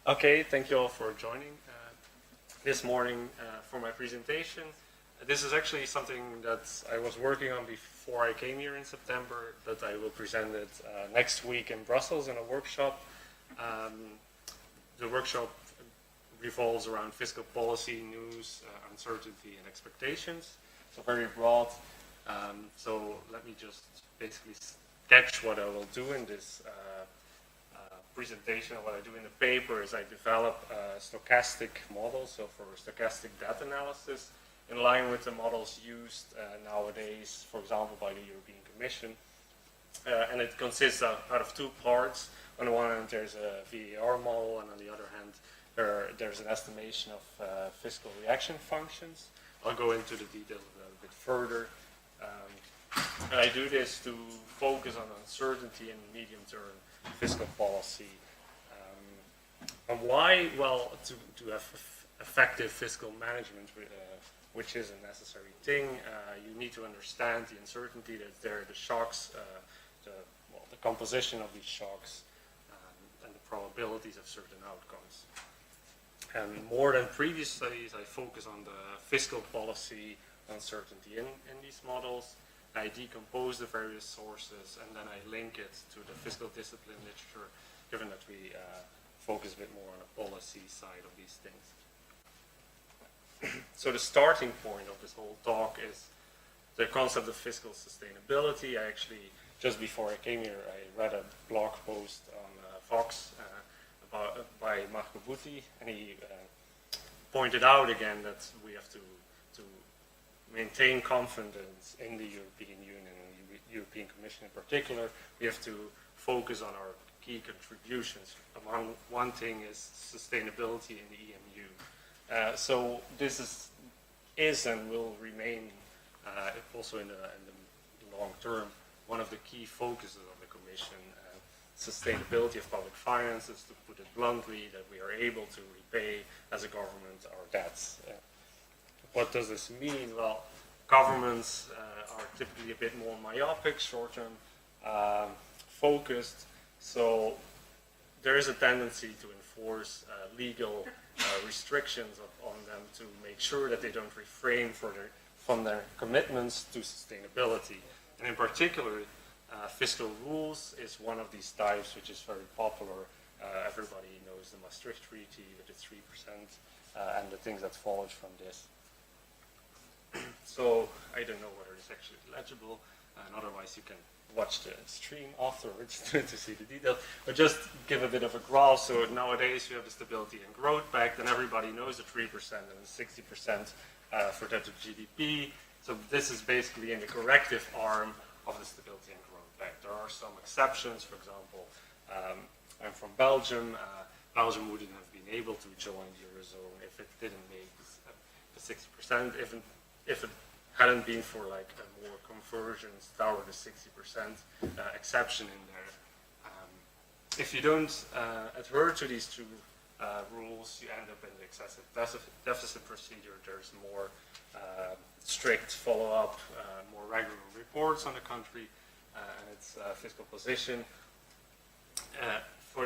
Okay, thank you all for joining this morning for my presentation. This is actually something that I was working on before I came here in September, that I will present it next week in Brussels in a workshop. The workshop revolves around fiscal policy, news, uncertainty, and expectations. So very broad. So let me just basically sketch what I will do in this presentation. What I do in the paper is I develop a stochastic model, so for stochastic data analysis, in line with the models used nowadays, for example, by the European Commission. And it consists out of two parts. On the one hand, there's a VAR model, and on the other hand, there's an estimation of fiscal reaction functions. I'll go into the details a little bit further. And I do this to focus on uncertainty in medium-term fiscal policy. And why? Well, to have effective fiscal management, which is a necessary thing, you need to understand the uncertainty that's there, the shocks, the composition of these shocks, and the probabilities of certain outcomes. And more than previous studies, I focus on the fiscal policy uncertainty in these models. I decompose the various sources, and then I link it to the fiscal discipline literature, given that we focus a bit more on the policy side of these things. So the starting point of this whole talk is the concept of fiscal sustainability. I actually, just before I came here, I read a blog post on Vox by Marco Butti, and he pointed out again that we have to maintain confidence in the European Union and the European Commission in particular. We have to focus on our key contributions. Among one thing is sustainability in the EMU. So this is and will remain also in the long term one of the key focuses of the Commission. Sustainability of public finances, to put it bluntly, that we are able to repay as a government our debts. What does this mean? Well, governments are typically a bit more myopic, short-term focused, so there is a tendency to enforce legal restrictions on them to make sure that they don't refrain from their commitments to sustainability. And in particular, fiscal rules is one of these types which is very popular. Everybody knows the Maastricht Treaty with its 3% and the things that followed from this. So I don't know whether it's actually legible, and otherwise you can watch the stream afterwards to see the details. But just give a bit of a graph. So nowadays you have the Stability and Growth Pact, and everybody knows the 3% and the 60% for debt to GDP. So this is basically in the corrective arm of the Stability and Growth Pact. There are some exceptions. For example, I'm from Belgium. Belgium wouldn't have been able to join the Eurozone if it didn't make the 60%. If it hadn't been for like a more conversions toward the 60% exception in there. If you don't adhere to these two rules, you end up in the excessive deficit procedure. There's more strict follow-up, more regular reports on the country and its fiscal position.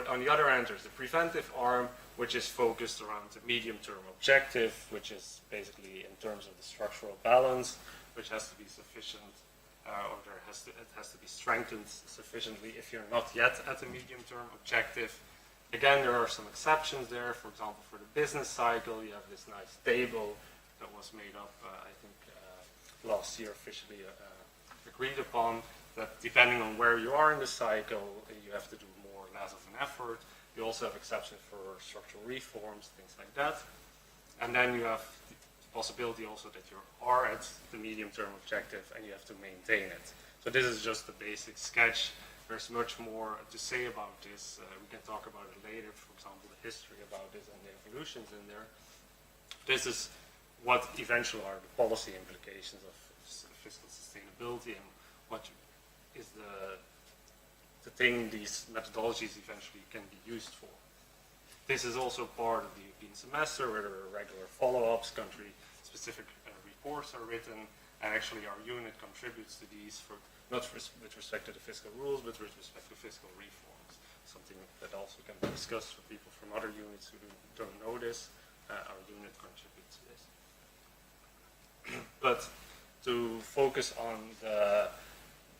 On the other hand, there's the preventive arm, which is focused around the medium-term objective, which is basically in terms of the structural balance, which has to be sufficient, or it has to be strengthened sufficiently if you're not yet at the medium-term objective. Again, there are some exceptions there. For example, for the business cycle, you have this nice table that was made up, I think, last year officially agreed upon, that depending on where you are in the cycle, you have to do more or less of an effort. You also have exceptions for structural reforms, things like that. And then you have the possibility also that you are at the medium-term objective and you have to maintain it. So this is just a basic sketch. There's much more to say about this. We can talk about it later, for example, the history about this and the evolutions in there. This is what eventually are the policy implications of fiscal sustainability and what is the thing these methodologies eventually can be used for. This is also part of the European semester, where there are regular follow-ups, country-specific reports are written, and actually our unit contributes to these, not with respect to the fiscal rules, but with respect to fiscal reforms. something that also can be discussed with people from other units who don't know this. Our unit contributes to this. But to focus on the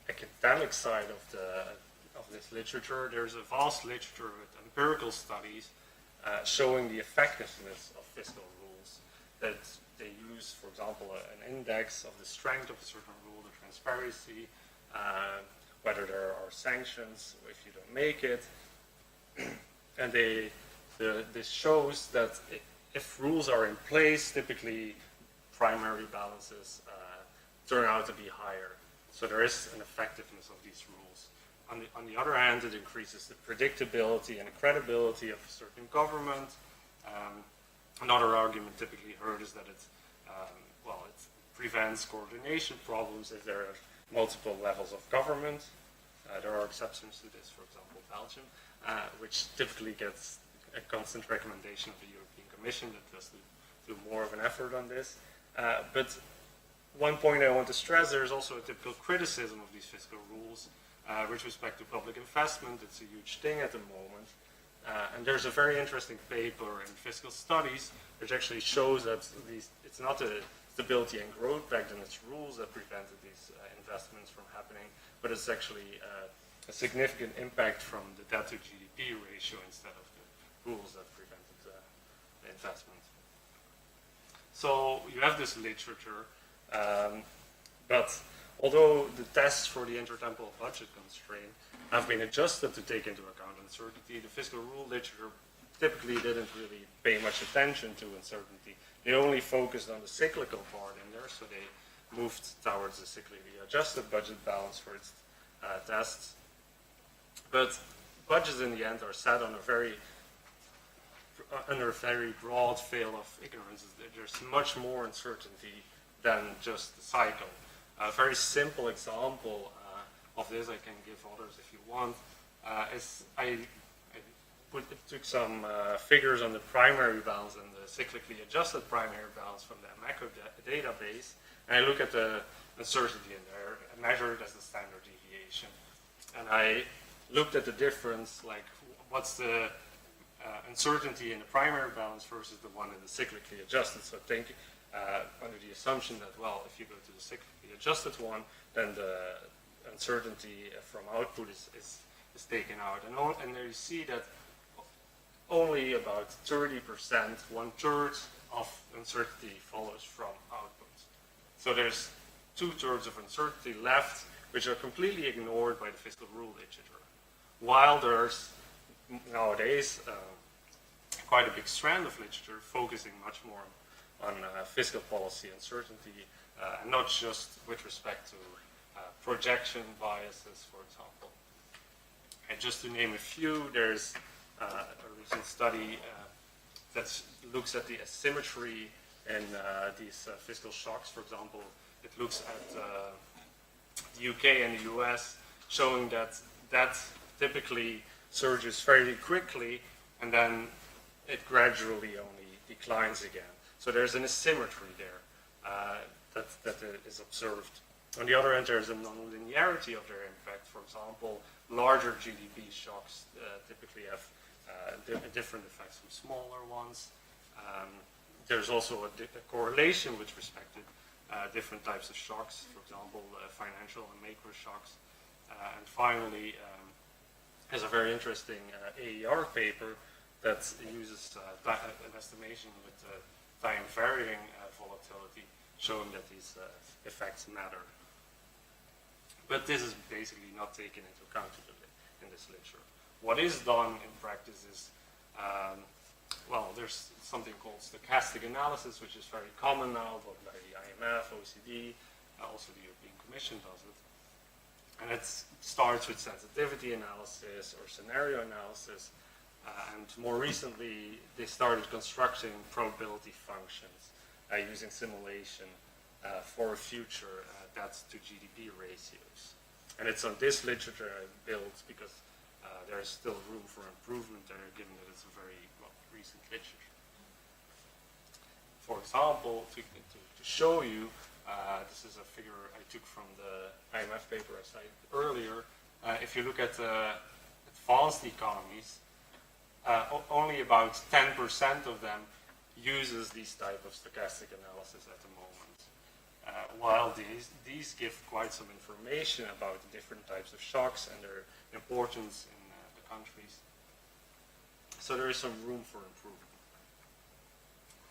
academic side of this literature, there's a vast literature with empirical studies showing the effectiveness of fiscal rules, that they use, for example, an index of the strength of a certain rule, the transparency, whether there are sanctions if you don't make it, and this shows that if rules are in place, typically primary balances turn out to be higher. So there is an effectiveness of these rules. On the other hand, it increases the predictability and the credibility of a certain government. Another argument typically heard is that it prevents coordination problems if there are multiple levels of government. There are exceptions to this, for example, Belgium, which typically gets a constant recommendation of the European Commission that does do more of an effort on this. But one point I want to stress, there's also a typical criticism of these fiscal rules with respect to public investment. It's a huge thing at the moment. And there's a very interesting paper in fiscal studies which actually shows that it's not a stability and growth pact and its rules that prevented these investments from happening, but it's actually a significant impact from the debt to GDP ratio instead of the rules that prevented the investment. So you have this literature, but although the tests for the intertemporal budget constraint have been adjusted to take into account uncertainty, the fiscal rule literature typically didn't really pay much attention to uncertainty. They only focused on the cyclical part in there, so they moved towards the cyclically adjusted budget balance for its tests. But budgets in the end are set on under a very broad veil of ignorance. There's much more uncertainty than just the cycle. A very simple example of this I can give others if you want is I took some figures on the primary balance and the cyclically adjusted primary balance from the macro database, and I look at the uncertainty in there, measured as the standard deviation. And I looked at the difference, like what's the uncertainty in the primary balance versus the one in the cyclically adjusted. So think under the assumption that, well, if you go to the cyclically adjusted one, then the uncertainty from output is taken out. And there you see that only about 30%, 1/3 of uncertainty follows from output. So there's 2/3 of uncertainty left, which are completely ignored by the fiscal rule literature. While there's nowadays quite a big strand of literature focusing much more on fiscal policy uncertainty, and not just with respect to projection biases, for example. And just to name a few, there's a recent study that looks at the asymmetry in these fiscal shocks. For example, it looks at the UK and the US, showing that typically surges very quickly and then it gradually only declines again. So there's an asymmetry there that is observed. On the other hand, there's a non-linearity of their impact. For example, larger GDP shocks typically have different effects from smaller ones. There's also a correlation with respect to different types of shocks, for example, financial and macro shocks. And finally, there's a very interesting AER paper that uses an estimation with time varying volatility, showing that these effects matter. But this is basically not taken into account in this literature. What is done in practice is, there's something called stochastic analysis, which is very common now, both by the IMF, OECD, also the European Commission does it. And it starts with sensitivity analysis or scenario analysis. And more recently, they started constructing probability functions using simulation for future debt to GDP ratios. And it's on this literature I built because there is still room for improvement there, given that it's a very recent literature. For example, to show you, this is a figure I took from the IMF paper I cited earlier. If you look at advanced economies, only about 10% of them uses these type of stochastic analysis at the moment. While these give quite some information about the different types of shocks and their importance in the countries. So there is some room for improvement.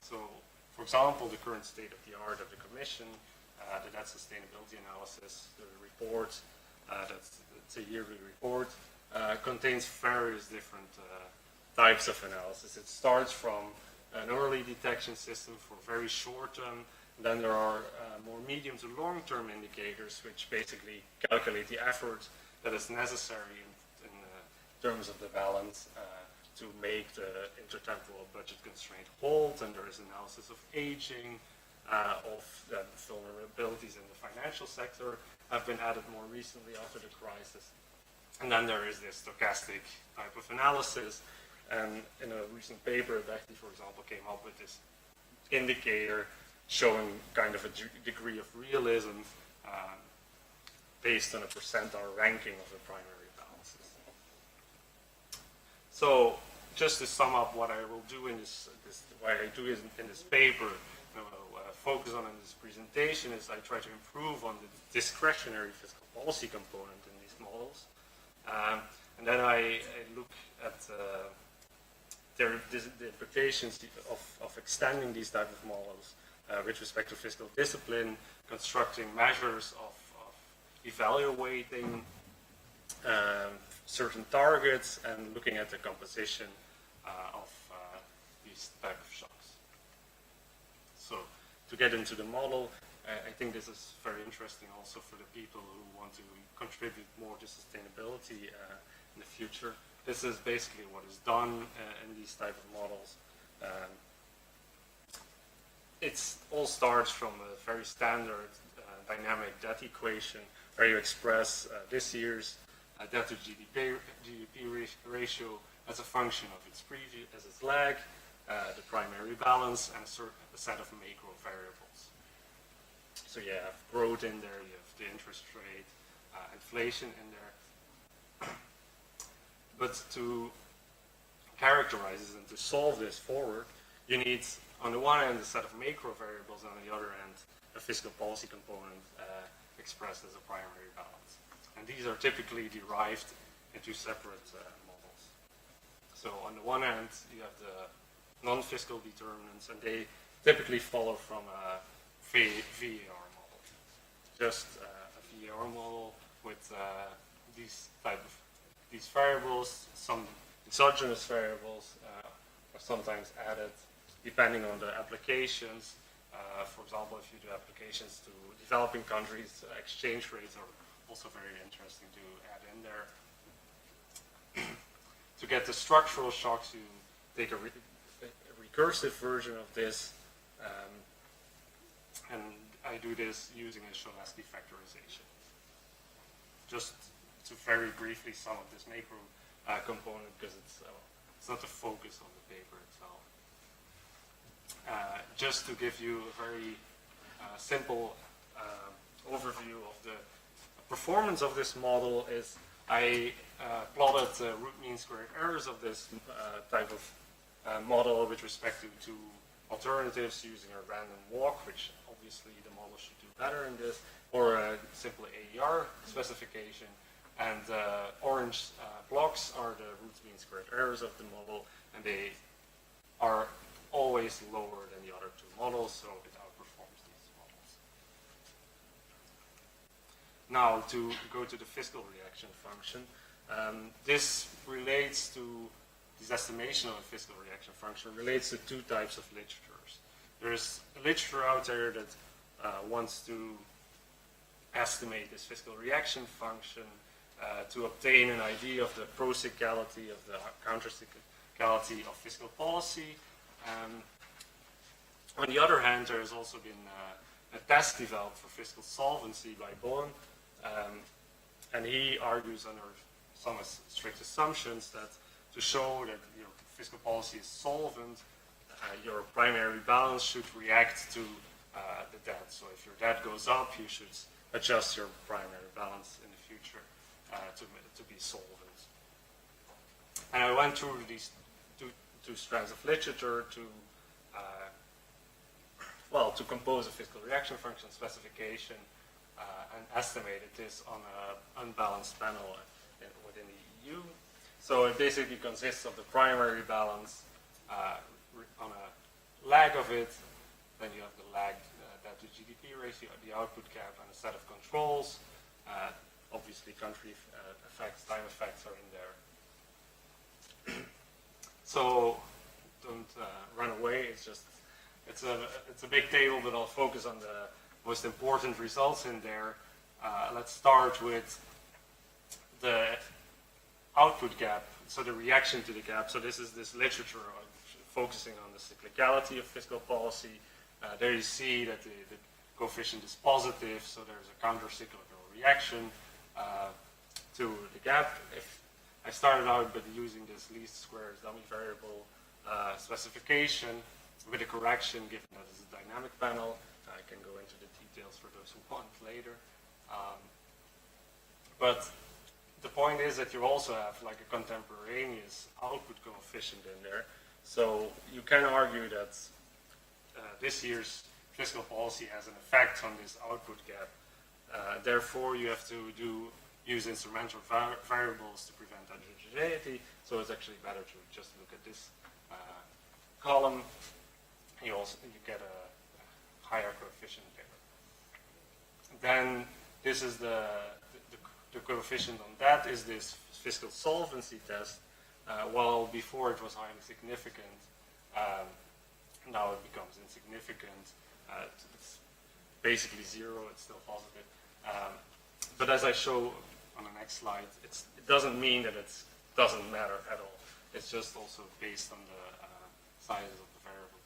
So, for example, the current state of the art of the Commission, the debt sustainability analysis, the report, it's a yearly report, contains various different types of analysis. It starts from an early detection system for very short term. Then there are more medium to long term indicators which basically calculate the effort that is necessary in terms of the balance to make the intertemporal budget constraint hold. And there is analysis of aging, of vulnerabilities in the financial sector have been added more recently after the crisis. And then there is this stochastic type of analysis. And in a recent paper, Beckley, for example, came up with this indicator showing kind of a degree of realism based on a percentile ranking of the primary balances. So, just to sum up what I will do in what I do in this paper, focus on in this presentation is I try to improve on the discretionary fiscal policy component in these models. And then I look at the implications of extending these type of models with respect to fiscal discipline, constructing measures of evaluating certain targets, and looking at the composition of these type of shocks. So, to get into the model, I think this is very interesting also for the people who want to contribute more to sustainability in the future. This is basically what is done in these type of models. It all starts from a very standard dynamic debt equation where you express this year's debt to GDP ratio as a function of its previous, as its lag, the primary balance, and a set of macro variables. So you have growth in there, you have the interest rate, inflation in there. But to characterize this and to solve this forward, you need, on the one hand, a set of macro variables, and on the other hand, a fiscal policy component expressed as a primary balance. And these are typically derived into separate models. So on the one hand, you have the non-fiscal determinants, and they typically follow from a VAR model. Just a VAR model with these variables, some exogenous variables are sometimes added depending on the applications. For example, if you do applications to developing countries, exchange rates are also very interesting to add in there. To get the structural shocks, you take a recursive version of this, and I do this using a Stochastic factorization. Just to very briefly sum up this macro component, because it's not the focus on the paper itself. Just to give you a very simple overview of the performance of this model is I plotted the root mean squared errors of this type of model with respect to alternatives using a random walk, which obviously the model should do better in this, or a simple AER specification. And orange blocks are the root mean squared errors of the model, and they are always lower than the other two models, so it outperforms these models. Now, to go to the fiscal reaction function, this relates to this estimation of a fiscal reaction function relates to two types of literatures. There's a literature out there that wants to estimate this fiscal reaction function to obtain an idea of the procyclicality of the countercyclicality of fiscal policy. On the other hand, there has also been a test developed for fiscal solvency by Bowen, and he argues under some strict assumptions that to show that your fiscal policy is solvent, your primary balance should react to the debt. So if your debt goes up, you should adjust your primary balance in the future to be solvent. And I went through these two strands of literature to to compose a fiscal reaction function specification and estimated this on an unbalanced panel within the EU. So it basically consists of the primary balance on a lag of it, then you have the lag debt to GDP ratio, the output cap, and a set of controls. Obviously, country effects, time effects are in there. So don't run away. It's a big table, but I'll focus on the most important results in there. Let's start with the output gap, so the reaction to the gap. So this is this literature focusing on the cyclicality of fiscal policy. There you see that the coefficient is positive, so there's a counter-cyclical reaction to the gap. If I started out by using this least squares dummy variable specification with a correction, given that it's a dynamic panel. I can go into the details for those who want later. But the point is that you also have like a contemporaneous output coefficient in there. So you can argue that this year's fiscal policy has an effect on this output gap. Therefore, you have to use instrumental variables to prevent heterogeneity. So it's actually better to just look at this column. You get a higher coefficient there. Then this is the coefficient on that is this fiscal solvency test. While before it was highly significant, now it becomes insignificant. It's basically zero. It's still positive. But as I show on the next slide, it doesn't mean that it doesn't matter at all. It's just also based on the sizes of the variable.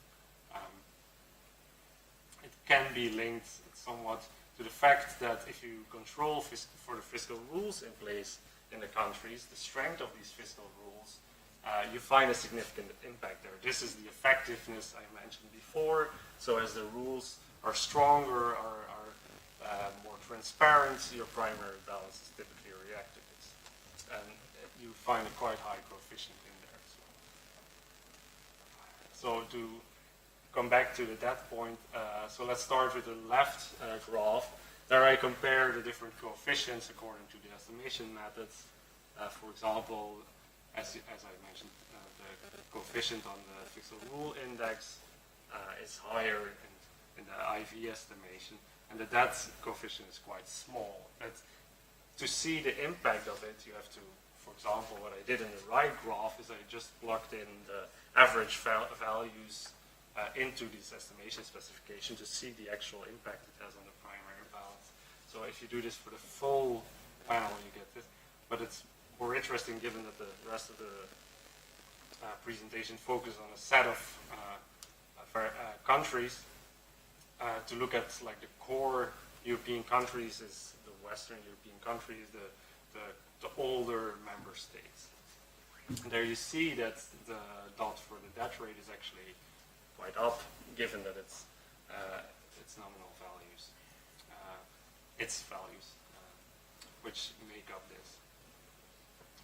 It can be linked somewhat to the fact that if you control for the fiscal rules in place in the countries, the strength of these fiscal rules, you find a significant impact there. This is the effectiveness I mentioned before. So as the rules are stronger, are more transparent, your primary balance is typically reactive. And you find a quite high coefficient in there as well. So to come back to that point, so let's start with the left graph. There I compare the different coefficients according to the estimation methods. For example, as I mentioned, the coefficient on the fiscal rule index is higher in the IV estimation, and the debt coefficient is quite small. But to see the impact of it, you have to, for example, what I did in the right graph is I just plugged in the average values into this estimation specification to see the actual impact it has on the primary balance. So if you do this for the full panel, you get this. But it's more interesting given that the rest of the presentation focuses on a set of countries to look at like the core European countries is the Western European countries, the older member states. And there you see that the dot for the debt rate is actually quite up, given that it's nominal values, its values, which make up this.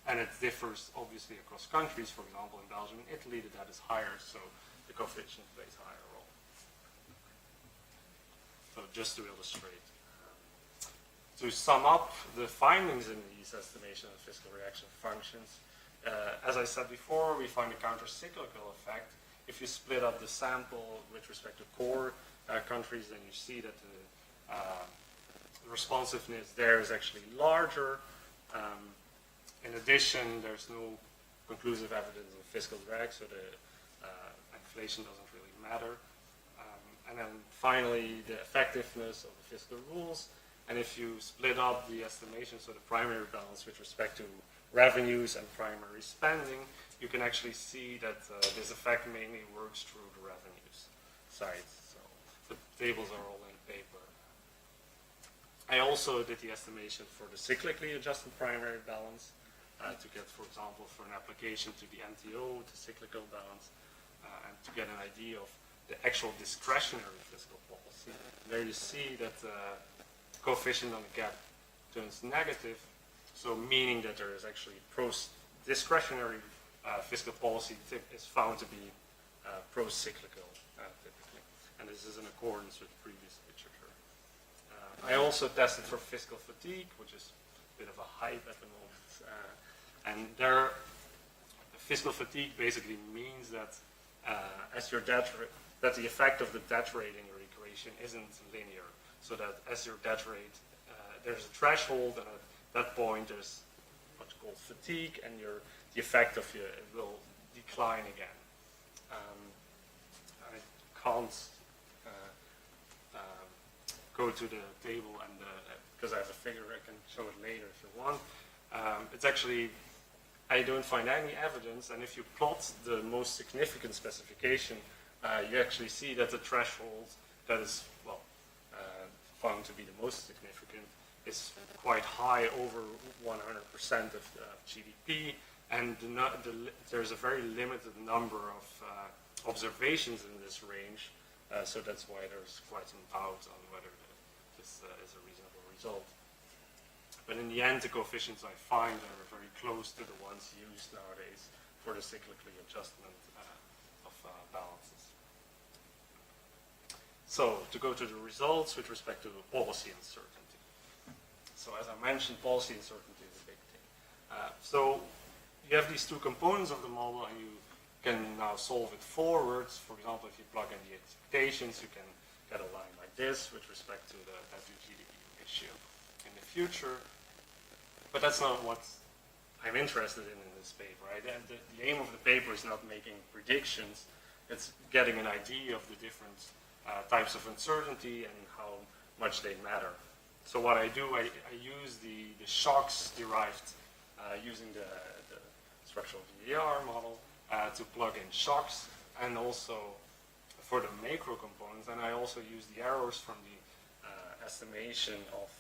And it differs obviously across countries. For example, in Belgium and Italy, the debt is higher, so the coefficient plays a higher role. So just to illustrate. To sum up the findings in these estimation of fiscal reaction functions, as I said before, we find a counter-cyclical effect. If you split up the sample with respect to core countries, then you see that the responsiveness there is actually larger. In addition, there's no conclusive evidence of fiscal drag, so the inflation doesn't really matter. And then finally, the effectiveness of the fiscal rules. And if you split up the estimation, so the primary balance with respect to revenues and primary spending, you can actually see that this effect mainly works through the revenues side. So the tables are all in paper. I also did the estimation for the cyclically adjusted primary balance to get, for example, for an application to the MTO, the cyclical balance, and to get an idea of the actual discretionary fiscal policy. There you see that the coefficient on the gap turns negative, so meaning that there is actually discretionary fiscal policy is found to be pro-cyclical, typically. And this is in accordance with previous literature. I also tested for fiscal fatigue, which is a bit of a hype at the moment. And there, fiscal fatigue basically means that as your debt that the effect of the debt rating or equation isn't linear. So that as your debt rate, there's a threshold, and at that point there's what's called fatigue, and the effect of it will decline again. I can't go to the table, and because I have a figure, I can show it later if you want. It's actually, I don't find any evidence, and if you plot the most significant specification, you actually see that the threshold that is, well, found to be the most significant is quite high, over 100% of GDP, and there's a very limited number of observations in this range, so that's why there's quite some doubt on whether this is a reasonable result. But in the end, the coefficients I find are very close to the ones used nowadays for the cyclically adjustment of balances. So, to go to the results with respect to the policy uncertainty. So, as I mentioned, policy uncertainty is a big thing. So, you have these two components of the model, and you can now solve it forwards. For example, if you plug in the expectations, you can get a line like this with respect to the debt to GDP ratio in the future. But that's not what I'm interested in this paper, right? And the aim of the paper is not making predictions. It's getting an idea of the different types of uncertainty and how much they matter. So what I do, I use the shocks derived using the structural VAR model to plug in shocks, and also for the macro components, and I also use the errors from the estimation of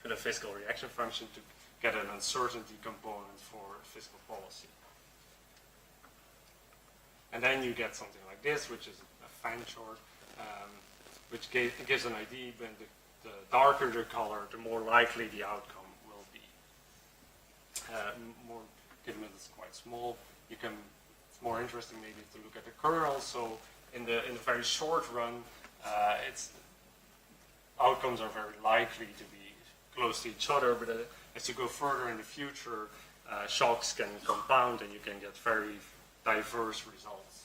the fiscal reaction function to get an uncertainty component for fiscal policy. And then you get something like this, which is a fan chart, which gives an idea, when the darker the color, the more likely the outcome will be. Given that it's quite small, it's more interesting maybe to look at the kernel. So in the very short run, outcomes are very likely to be close to each other, but as you go further in the future, shocks can compound and you can get very diverse results.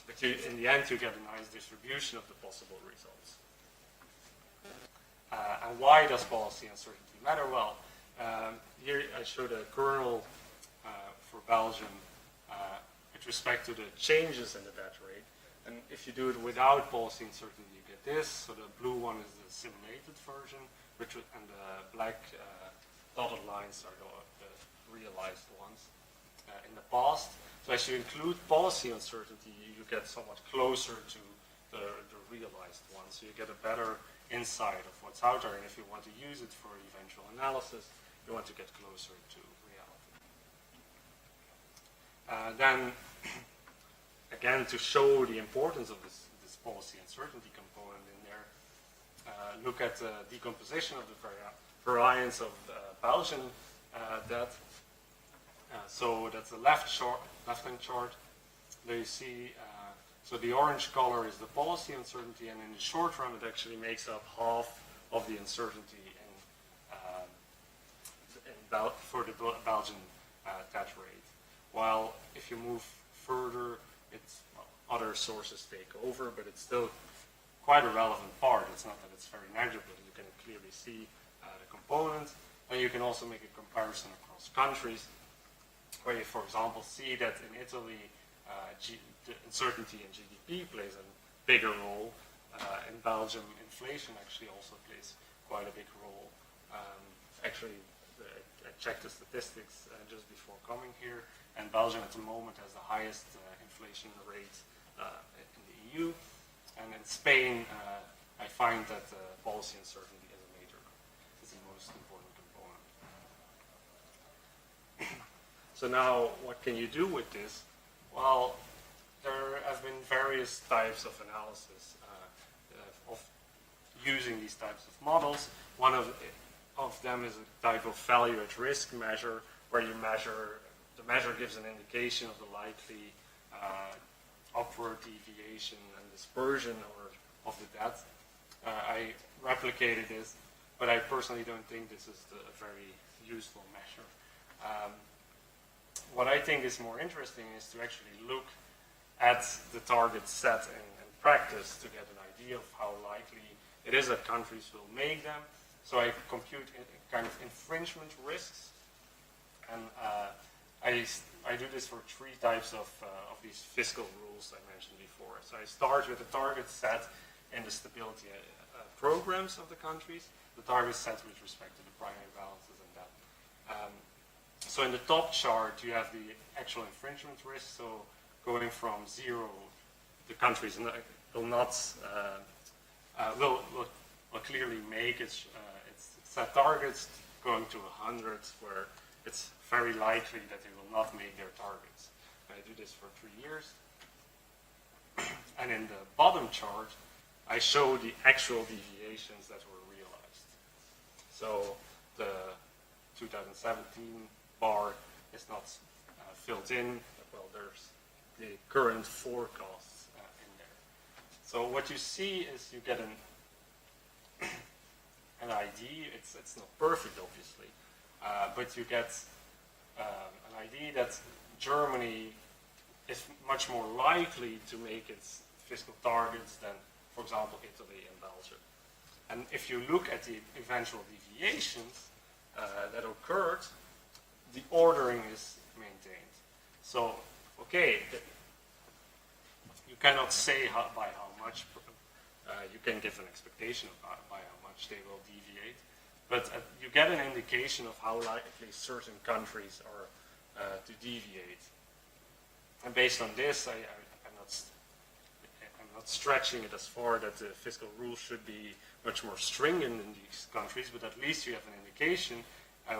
But in the end, you get a nice distribution of the possible results. And why does policy uncertainty matter? Well, here I showed a kernel for Belgium with respect to the changes in the debt rate. And if you do it without policy uncertainty, you get this. So the blue one is the simulated version, and the black dotted lines are the realized ones in the past. So as you include policy uncertainty, you get somewhat closer to the realized one. So you get a better insight of what's out there. And if you want to use it for eventual analysis, you want to get closer to reality. Then, again, to show the importance of this policy uncertainty component in there, look at the decomposition of the variance of Belgian debt. So that's the left-hand chart. There you see, so the orange color is the policy uncertainty, and in the short run, it actually makes up half of the uncertainty for the Belgian debt rate. While if you move further, other sources take over, but it's still quite a relevant part. It's not that it's very negligible. You can clearly see the components, and you can also make a comparison across countries, where you, for example, see that in Italy, the uncertainty in GDP plays a bigger role. In Belgium, inflation actually also plays quite a big role. Actually, I checked the statistics just before coming here, and Belgium at the moment has the highest inflation rate in the EU. And in Spain, I find that policy uncertainty is the most important component. So now, what can you do with this? Well, there have been various types of analysis of using these types of models. One of them is a type of value at risk measure, where you measure the measure gives an indication of the likely upward deviation and dispersion of the debt. I replicated this, but I personally don't think this is a very useful measure. What I think is more interesting is to actually look at the targets set in practice to get an idea of how likely it is that countries will make them. So I compute kind of infringement risks, and I do this for three types of these fiscal rules I mentioned before. So I start with the target set in the stability programs of the countries, the target set with respect to the primary balances and debt. So in the top chart, you have the actual infringement risk. So going from 0, the countries will not will clearly make its set targets, going to 100, where it's very likely that they will not make their targets. I do this for 3 years. And in the bottom chart, I show the actual deviations that were realized. So the 2017 bar is not filled in. Well, there's the current forecasts in there. So what you see is you get an ID. It's not perfect, obviously, but you get an ID that Germany is much more likely to make its fiscal targets than, for example, Italy and Belgium. And if you look at the eventual deviations that occurred, the ordering is maintained. So, okay, you cannot say by how much, you can give an expectation about by how much they will deviate, but you get an indication of how likely certain countries are to deviate. And based on this, I'm not stretching it as far that the fiscal rules should be much more stringent in these countries, but at least you have an indication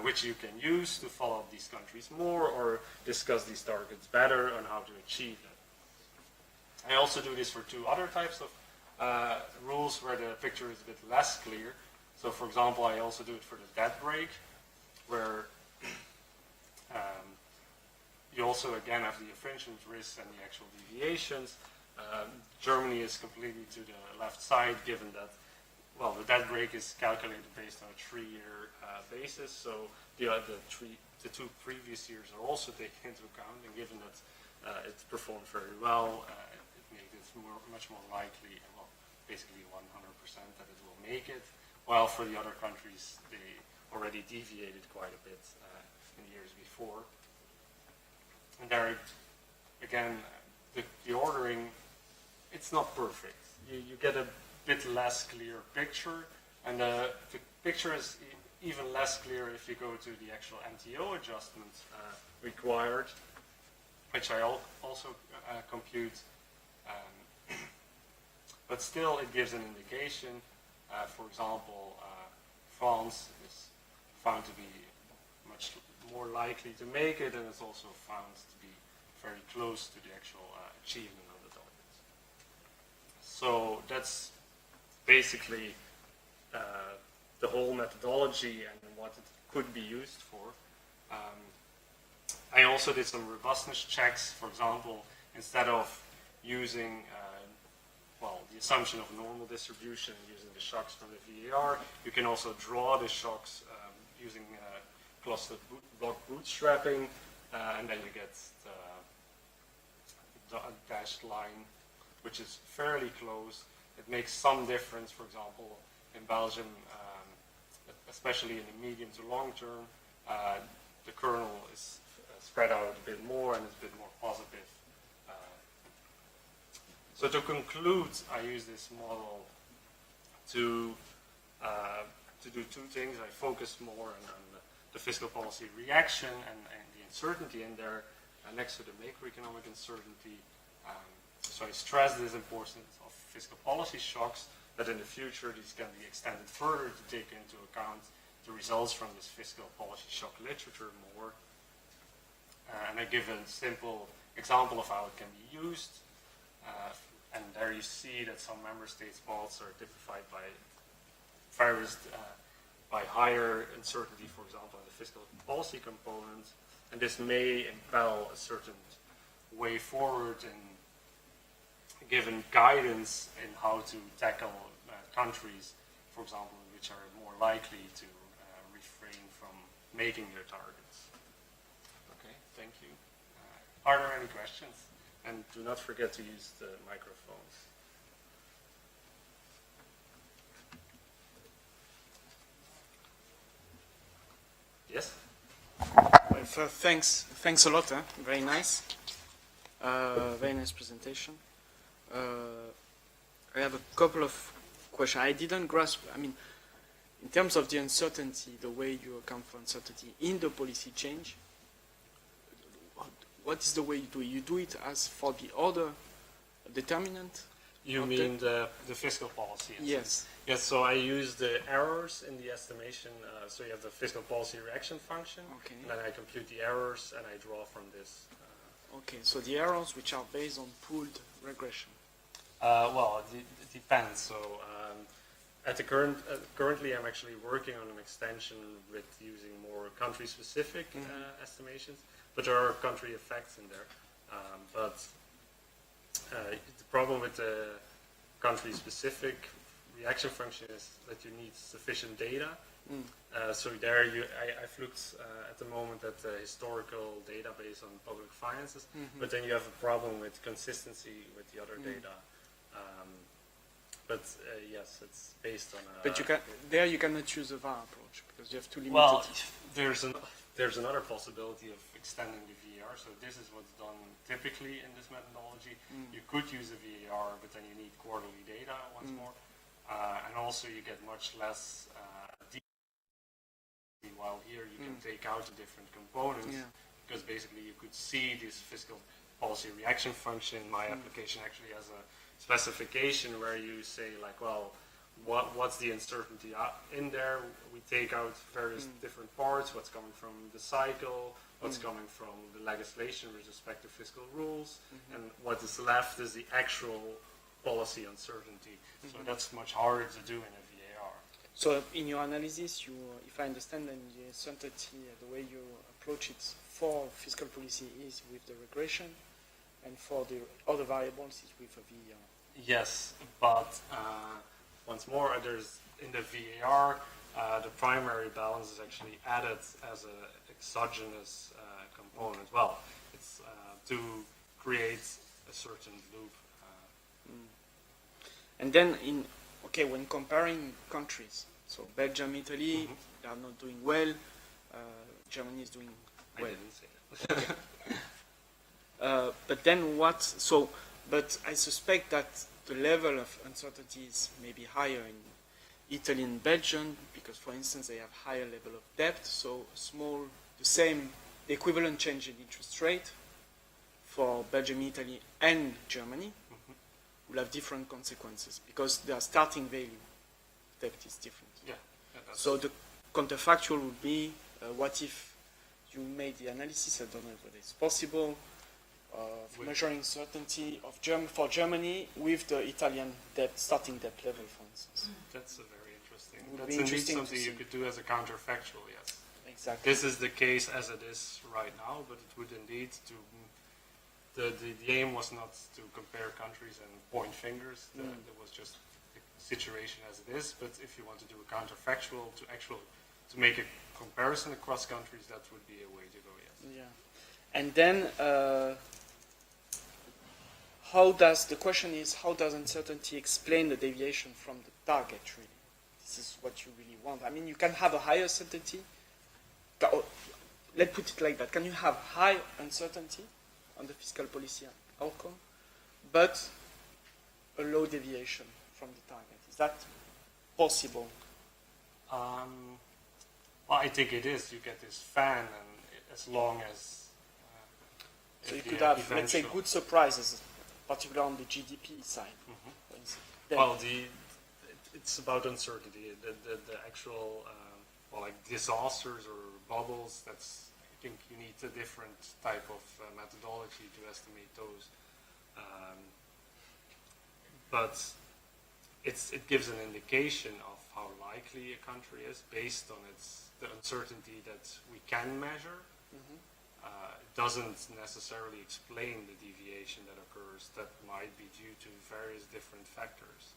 which you can use to follow these countries more or discuss these targets better on how to achieve them. I also do this for 2 other types of rules where the picture is a bit less clear. So for example, I also do it for the debt break, where you also again have the infringement risks and the actual deviations. Germany is completely to the left side, given that, well, the debt break is calculated based on a 3-year basis, so the 2 previous years are also taken into account, and given that it performed very well, it made it much more likely, well, basically 100% that it will make it, while for the other countries, they already deviated quite a bit in the years before. And there, again, the ordering, it's not perfect. You get a bit less clear picture, and the picture is even less clear if you go to the actual MTO adjustments required, which I also compute. But still, it gives an indication. For example, France is found to be much more likely to make it, and it's also found to be very close to the actual achievement of the targets. So that's basically the whole methodology and what it could be used for. I also did some robustness checks. For example, instead of using well, the assumption of normal distribution using the shocks from the VAR, you can also draw the shocks using clustered block bootstrapping, and then you get the dashed line, which is fairly close. It makes some difference. For example, in Belgium, especially in the medium to long term, the kernel is spread out a bit more and it's a bit more positive. So to conclude, I use this model to do 2 things. I focus more on the fiscal policy reaction and the uncertainty in there next to the macroeconomic uncertainty. So I stress this importance of fiscal policy shocks, that in the future these can be extended further to take into account the results from this fiscal policy shock literature more. And I give a simple example of how it can be used. And there you see that some member states' bonds are typified by various by higher uncertainty, for example, in the fiscal policy component, and this may impel a certain way forward in given guidance in how to tackle countries, for example, which are more likely to refrain from making their targets. Okay, thank you. Are there any questions? And do not forget to use the microphones. Yes? Well, thanks a lot. Very nice. Very nice presentation. I have a couple of questions. I didn't grasp, in terms of the uncertainty, the way you account for uncertainty in the policy change, what is the way you do it? You do it as for the other determinant? You mean the fiscal policy? Yes. Yes, so I use the errors in the estimation. So you have the fiscal policy reaction function, Okay. and then I compute the errors and I draw from this. Okay, so the errors which are based on pooled regression. Well, it depends. So currently I'm actually working on an extension with using more country-specific estimations, but there are country effects in there. But the problem with the country-specific reaction function is that you need sufficient data. So there, I've looked at the moment at the historical database on public finances, but then you have a problem with consistency with the other data. But yes, it's based on. But you cannot use a VAR approach because you have to limit Well, it. there's another possibility of extending the VAR. So this is what's done typically in this methodology. You could use a VAR, but then you need quarterly data once more, and also you get much less. While here you can take out the different components, because basically you could see this fiscal policy reaction function. My application actually has a specification where you say like, well, what's the uncertainty in there? We take out various different parts, what's coming from the cycle, what's coming from the legislation with respect to fiscal rules, and what is left is the actual policy uncertainty. So that's much harder to do in a VAR. So in your analysis, if I understand, then the uncertainty, the way you approach it for fiscal policy is with the regression, and for the other variables is with a VAR. Yes, but once more, there's in the VAR, the primary balance is actually added as an exogenous component. Well, it's to create a certain loop. And then when comparing countries, so Belgium, Italy, they are not doing well. Germany is doing well. I didn't say that. But then what? So, but I suspect that the level of uncertainty is maybe higher in Italy and Belgium because, for instance, they have higher level of debt. So, the equivalent change in interest rate for Belgium, Italy, and Germany will have different consequences because their starting value debt is different. Yeah. So the counterfactual would be, what if you made the analysis? I don't know whether it's possible. Measuring certainty of for Germany with the Italian starting debt level, for instance. That's a very interesting. Would That's be indeed interesting something to you see. could do as a counterfactual. Yes. Exactly. This is the case as it is right now, but it would indeed the aim was not to compare countries and point fingers. It was just the situation as it is. But if you want to do a counterfactual to make a comparison across countries, that would be a way to go. Yes. Yeah. And then the question is, how does uncertainty explain the deviation from the target, really? This is what you really want. I mean, you can have a higher certainty. Let's put it like that. Can you have high uncertainty on the fiscal policy outcome, but a low deviation from the target? Is that possible? Well, I think it is. You get this fan, and as long as So you could have, let's say, good surprises, particularly on the GDP side. For instance. Well, it's about uncertainty. The actual, like disasters or bubbles. I think you need a different type of methodology to estimate those. But it gives an indication of how unlikely a country is based on the uncertainty that we can measure. It doesn't necessarily explain the deviation that occurs that might be due to various different factors.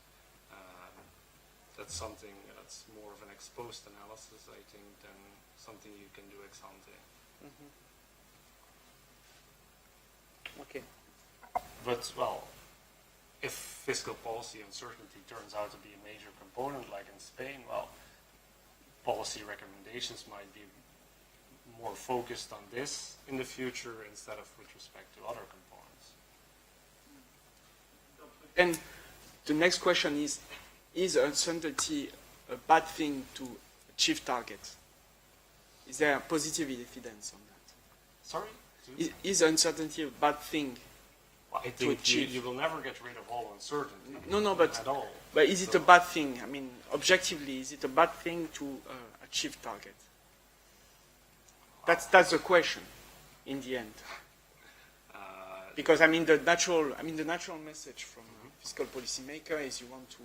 That's something that's more of an ex post analysis, I think, than something you can do ex ante. Okay. But, well, if fiscal policy uncertainty turns out to be a major component, like in Spain, well, policy recommendations might be more focused on this in the future instead of with respect to other components. And the next question is uncertainty a bad thing to achieve targets? Is there a positive evidence on that? Sorry? Is uncertainty a bad thing? Well, I think you will never get rid of all uncertainty. No, but at all. But is it a bad thing? I mean, objectively, is it a bad thing to achieve target? That's the question, in the end. Because I mean, the natural message from a fiscal policymaker is you want to,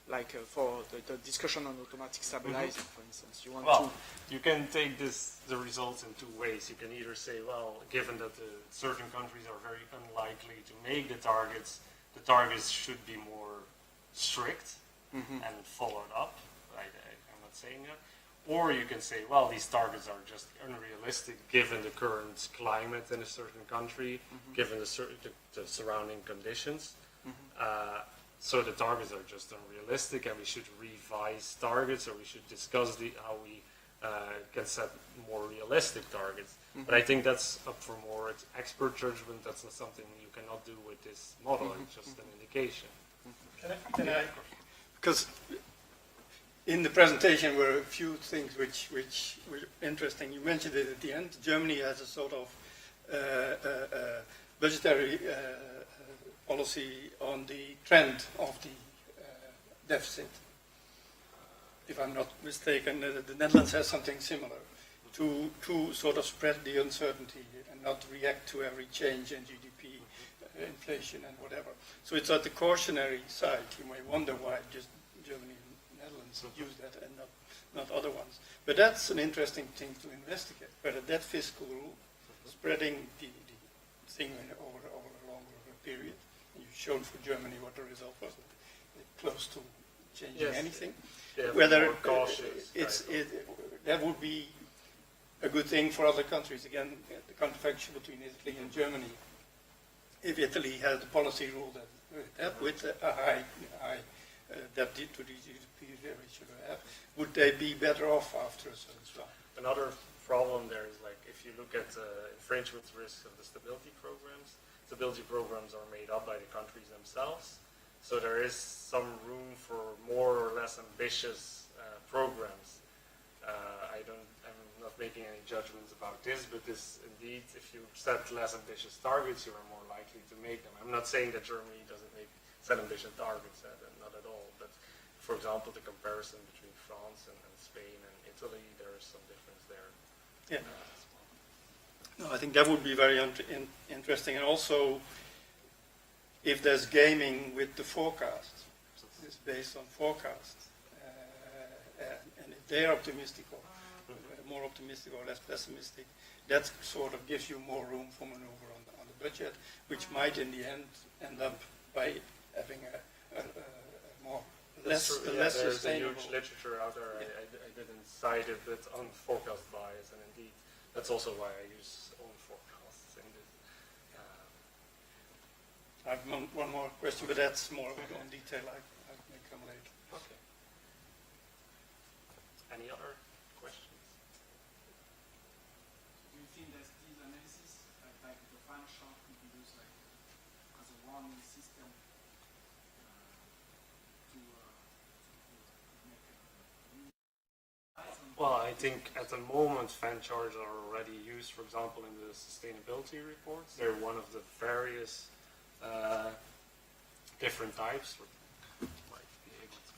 like for the discussion on automatic stabilizing, for instance, you want to. You can take the results in two ways. You can either say, well, given that certain countries are very unlikely to make the targets should be more strict and followed up. I'm not saying that. Or you can say, well, these targets are just unrealistic given the current climate in a certain country, given the surrounding conditions. So the targets are just unrealistic, and we should revise targets, or we should discuss how we can set more realistic targets. But I think that's up for more expert judgment. That's not something you cannot do with this model. It's just an indication. Can I? Because in the presentation were a few things which were interesting. You mentioned it at the end. Germany has a sort of budgetary policy on the trend of the deficit. If I'm not mistaken, the Netherlands has something similar to sort of spread the uncertainty and not react to every change in GDP, inflation and whatever. So it's at the cautionary side. You may wonder why just Germany and Netherlands use that and not other ones. But that's an interesting thing to investigate, whether that fiscal rule, spreading the thing over a longer period. You've shown for Germany what the result was, close to changing anything. Whether that would be a good thing for other countries. Again, the counterfactual between Italy and Germany. If Italy had a policy rule that with a high debt to the GDP ratio would they be better off after a certain time? Another problem there is, like, if you look at infringement risks of the stability programs are made up by the countries themselves. So there is some room for more or less ambitious programs. I'm not making any judgments about this, but this indeed, if you set less ambitious targets, you are more likely to make them. I'm not saying that Germany doesn't set ambitious targets, not at all. But for example, the comparison between France and Spain and Italy, there is some difference there. Yeah. No, I think that would be very interesting, and also if there's gaming with the forecast, it's based on forecasts, and if they're optimistic or more optimistic or less pessimistic, that sort of gives you more room for maneuver on the budget, which might in the end up by having a less there's sustainable. There's a huge literature out there. I didn't cite it, but on forecast bias, and indeed, that's also why I use own forecasts in this. I have one more question, but that's more of in detail. I may come later. Okay. Any other questions? Do you think that these analysis, like the function, could be used like as a warning system to make Well, I think at the moment fan charts are already used, for example, in the sustainability reports. They're one of the various different types. Might be able to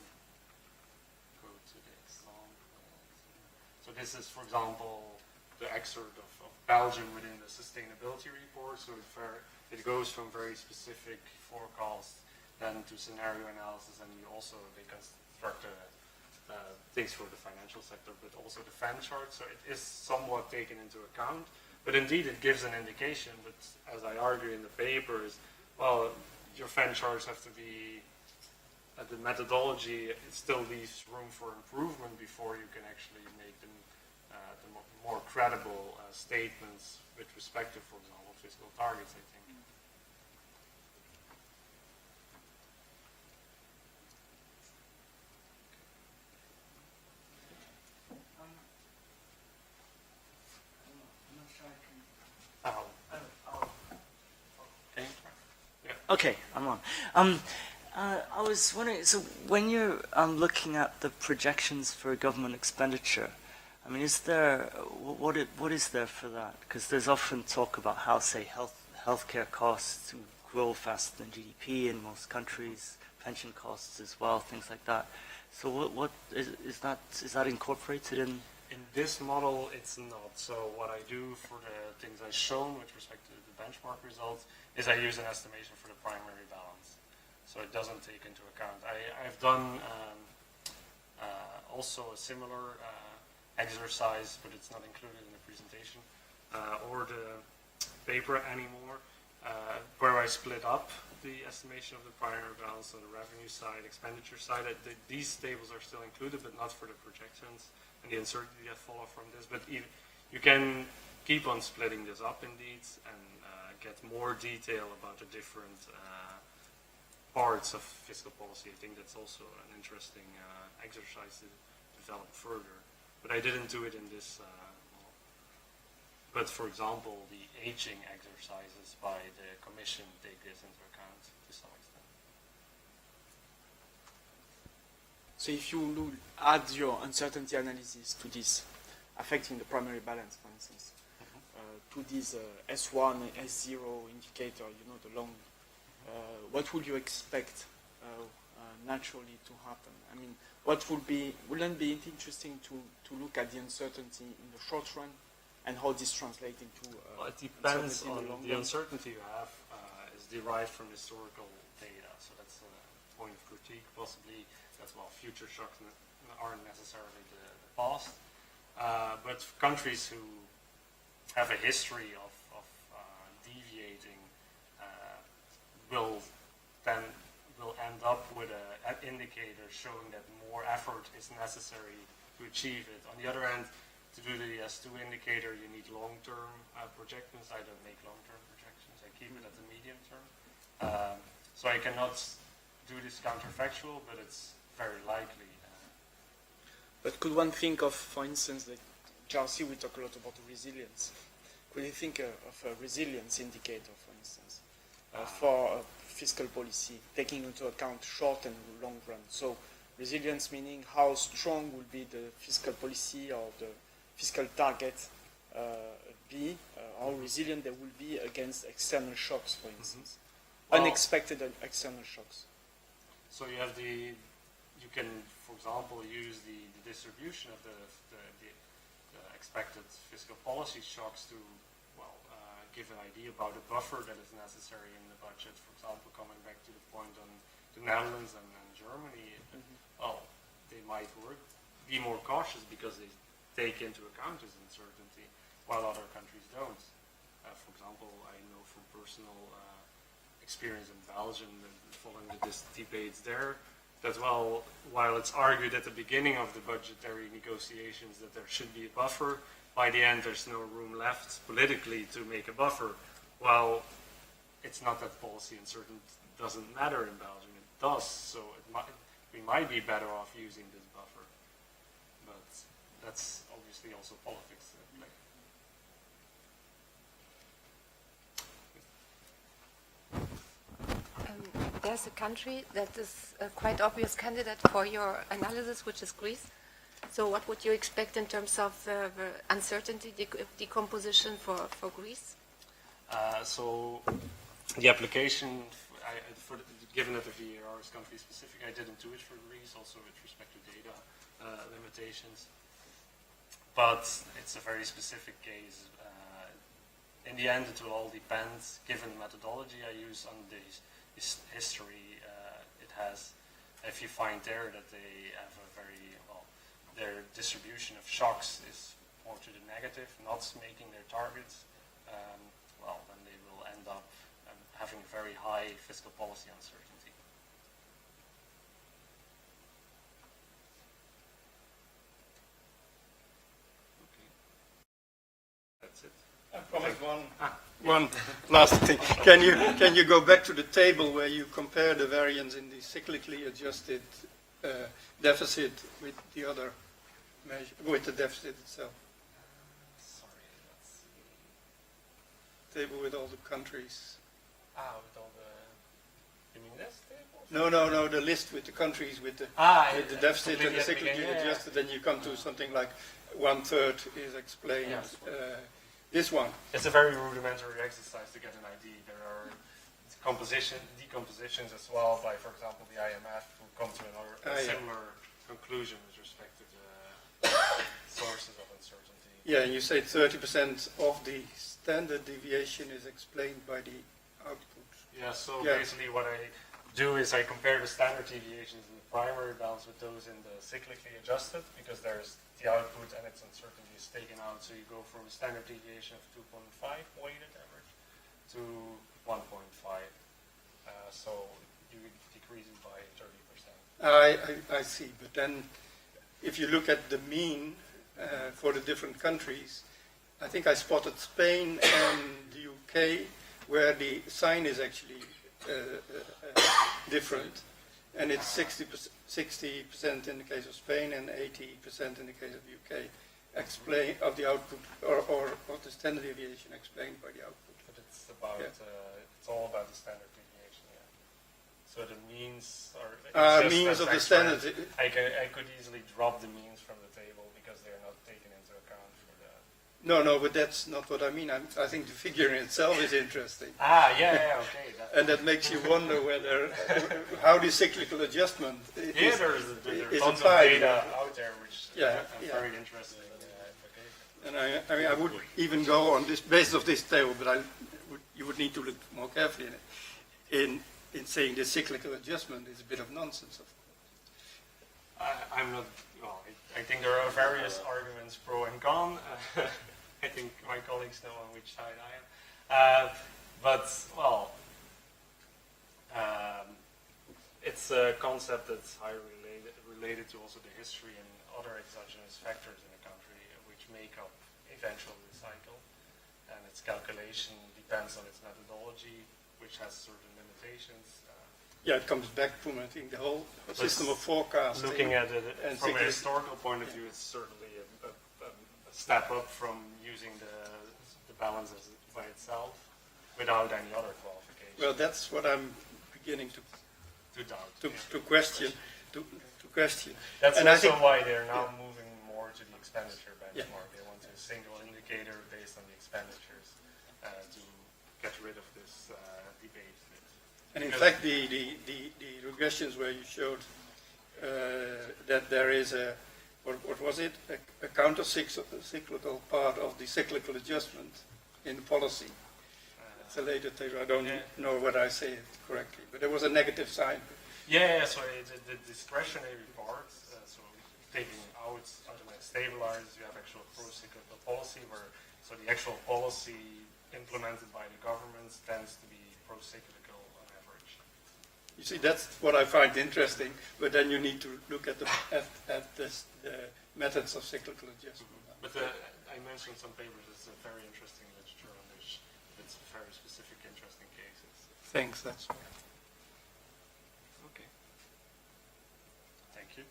go to the example. So this is, for example, the excerpt of Belgium within the sustainability report. So it goes from very specific forecasts then to scenario analysis, and they construct a things for the financial sector, but also the fan chart. So it is somewhat taken into account. But indeed, it gives an indication. But as I argue in the paper, is well, your fan charts have to be. The methodology, it still leaves room for improvement before you can actually make them the more credible statements with respect to, for example, fiscal targets, I think. I'm not sure I can. Okay. Yeah. Okay, I'm on. I was wondering, so when you're looking at the projections for government expenditure, I mean, is there, what is there for that? Because there's often talk about how, say, healthcare costs grow faster than GDP in most countries, pension costs as well, things like that. So what is that incorporated in? In this model, it's not. So what I do for the things I've shown with respect to the benchmark results is I use an estimation for the primary balance. So it doesn't take into account. I've done also a similar exercise, but it's not included in the presentation or the paper anymore, where I split up the estimation of the primary balance on the revenue side, expenditure side. These tables are still included, but not for the projections and the uncertainty that follow from this. But even, you can keep on splitting this up indeed and get more detail about the different parts of fiscal policy. I think that's also an interesting exercise to develop further. But I didn't do it in this model. But for example, the aging exercises by the Commission take this into account to some extent. So if you add your uncertainty analysis to this, affecting the primary balance, for instance, to this S1, S0 indicator, the long, what would you expect naturally to happen? I mean, wouldn't be interesting to look at the uncertainty in the short run and how this translates into well, it depends uncertainty in on the long the run? uncertainty you have is derived from historical data. So that's a point of critique, possibly. That's well, future shocks aren't necessarily the past. But countries who have a history of deviating will end up with an indicator showing that more effort is necessary to achieve it. On the other hand, to do the S2 indicator, you need long-term projections. I don't make long-term projections. I keep it at the medium term. So I cannot do this counterfactual, but it's very likely. But could one think of, for instance, that JRC, we talk a lot about resilience. Could you think of a resilience indicator, for instance, for fiscal policy, taking into account short and long run? So resilience meaning how strong will be the fiscal policy or the fiscal target be, how resilient they will be against external shocks, for instance, Well, unexpected external shocks. So you can, for example, use the distribution of the expected fiscal policy shocks to, give an idea about the buffer that is necessary in the budget. For example, coming back to the point on the Netherlands and Germany, well, they might be more cautious because they take into account this uncertainty, while other countries don't. For example, I know from personal experience in Belgium, following the debates there, that while it's argued at the beginning of the budgetary negotiations that there should be a buffer, by the end there's no room left politically to make a buffer. Well, it's not that policy uncertainty doesn't matter in Belgium, it does, so we might be better off using this buffer. But that's obviously also politics at play. There's a country that is a quite obvious candidate for your analysis, which is Greece. So what would you expect in terms of uncertainty decomposition for Greece? So the application, given that the VAR is country specific, I didn't do it for Greece, also with respect to data limitations. But it's a very specific case. In the end, it will all depend, given the methodology I use on the history it has, If you find there that they have a very, well, their distribution of shocks is more to the negative, not making their targets, well, then they will end up having very high fiscal policy uncertainty. Okay. That's it. I promise one last thing. Can you go back to the table where you compare the variance in the cyclically adjusted deficit with the other measure, with the deficit itself? Sorry, let's see. Table with all the countries. With all the, you mean this table? No, the list with the countries with the deficit and the cyclically adjusted, then you come to something like 1/3 is explained. Yes. This one. It's a very rudimentary exercise to get an idea. There are decompositions as well by, for example, the IMF, who come to a similar conclusion with respect to the sources of uncertainty. Yeah, and you say 30% of the standard deviation is explained by the output. Yeah, so basically what I do is I compare the standard deviations in the primary balance with those in the cyclically adjusted, because there's the output and its uncertainty is taken out, so you go from a standard deviation of 2.5 weighted average to 1.5. So you decrease it by 30%. I see, but then if you look at the mean for the different countries, I think I spotted Spain and the UK where the sign is actually different, and it's 60% in the case of Spain and 80% in the case of the UK, explain of the output or of the standard deviation explained by the output. But it's about it's all about the standard deviation. Yeah. So the means are means of the standard. I could easily drop the means from the table because they are not taken into account for the. No, but that's not what I mean. I think the figure in itself is interesting. Okay. And that makes you wonder whether how the cyclical adjustment is tons of data out there which are very interesting. And I mean, I would even go on this basis of this table, but you would need to look more carefully in saying the cyclical adjustment is a bit of nonsense, of course. I'm not. Well, I think there are various arguments pro and con. I think my colleagues know on which side I am. But well, it's a concept that's highly related to also the history and other exogenous factors in a country which make up eventual cycle. And its calculation depends on its methodology, which has certain limitations. Yeah, it comes back to, I think, the whole system of forecasting. Looking at it from a historical point of view, it's certainly a step up from using the balances by itself without any other qualification. Well, that's what I'm beginning to doubt. To question. To question. That's and also why they're now moving more to the expenditure benchmark. They want a single indicator based on the expenditures to get rid of this debate. And in fact, the regressions where you showed that there is what was it? A counter-cyclical part of the cyclical adjustment in policy. It's a later table. I don't know whether I say it correctly, but there was a negative sign. So the discretionary part, so taking out automatic stabilizers, you have actual pro-cyclical policy, so the actual policy implemented by the governments tends to be pro-cyclical on average. You see, that's what I find interesting, but then you need to look at the methods of cyclical adjustment. But I mentioned some papers. It's a very interesting literature on which it's very specific, interesting cases. Thanks. That's all. Okay. Thank you.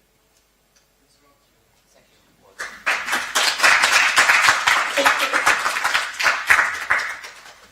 Thank you.